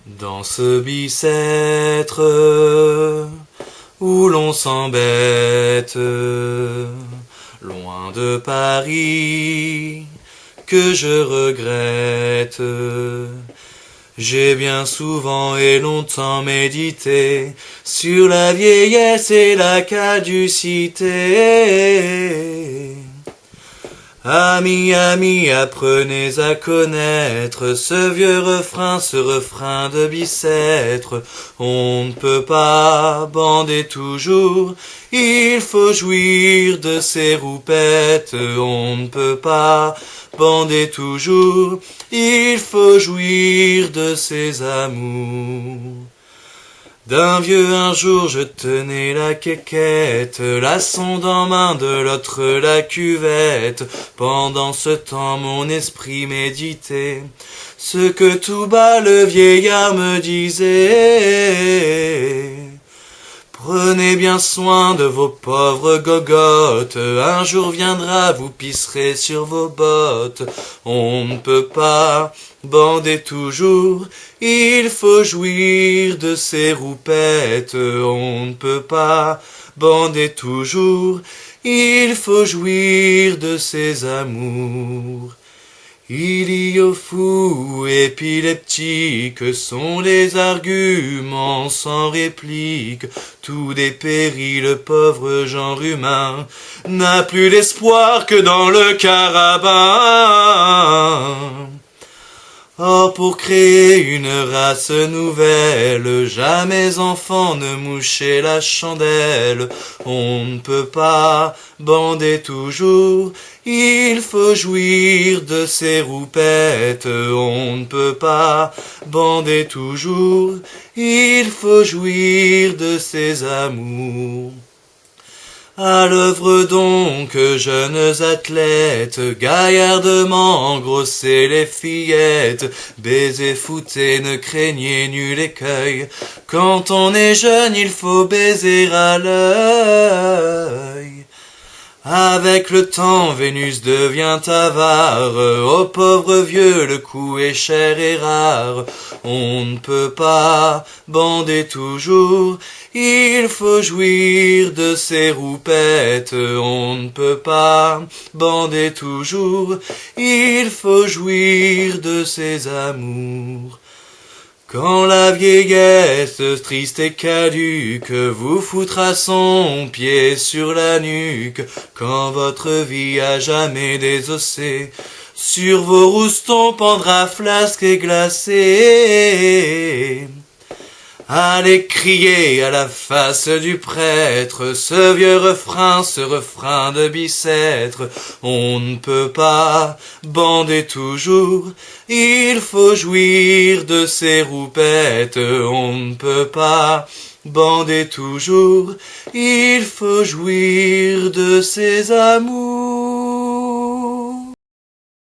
Dans ce Bicêtre où l'on s'embête, loin de Paris, que je regrette, j'ai bien souvent et longtemps médité sur la vieillesse et la caducité. Amis, amis, apprenez à connaître ce vieux refrain, ce refrain de Bicêtre. On ne peut pas bander toujours, il faut jouir de ses roupettes. On ne peut pas bander toujours, il faut jouir de ses amours. D'un vieux un jour je tenais la quéquette, la sonde en main, de l'autre la cuvette. Pendant ce temps mon esprit méditait ce que tout bas le vieillard me disait. Prenez bien soin de vos pauvres gogottes, un jour viendra, vous pisserez sur vos bottes. On ne peut pas bander toujours, il faut jouir de ses roupettes. On ne peut pas bander toujours, il faut jouir de ses amours. Iliophous, épileptiques sont les arguments sans réplique. Tout dépérit, le pauvre genre humain n'a plus l'espoir que dans le carabin. Or pour créer une race nouvelle, jamais enfant ne mouchait la chandelle. On ne peut pas bander toujours, il faut jouir de ses roupettes. On ne peut pas bander toujours, il faut jouir de ses amours. À l'œuvre donc, jeunes athlètes, gaillardement engrossez les fillettes, baisez, foutez, ne craignez nul écueil. Quand on est jeune, il faut baiser à l'œil. Avec le temps, Vénus devient avare, au pauvre vieux le coup est cher et rare. On ne peut pas bander toujours, il faut jouir de ses roupettes. On ne peut pas bander toujours, il faut jouir de ses amours. Quand la vieillesse, triste et caduque, vous foutra son pied sur la nuque, quand votre vie à jamais désossée, sur vos roustons pendra flasque et glacé. Allez crier à la face du prêtre ce vieux refrain, ce refrain de Bicêtre. On ne peut pas bander toujours, il faut jouir de ses roupettes. On ne peut pas bander toujours, il faut jouir de ses amours.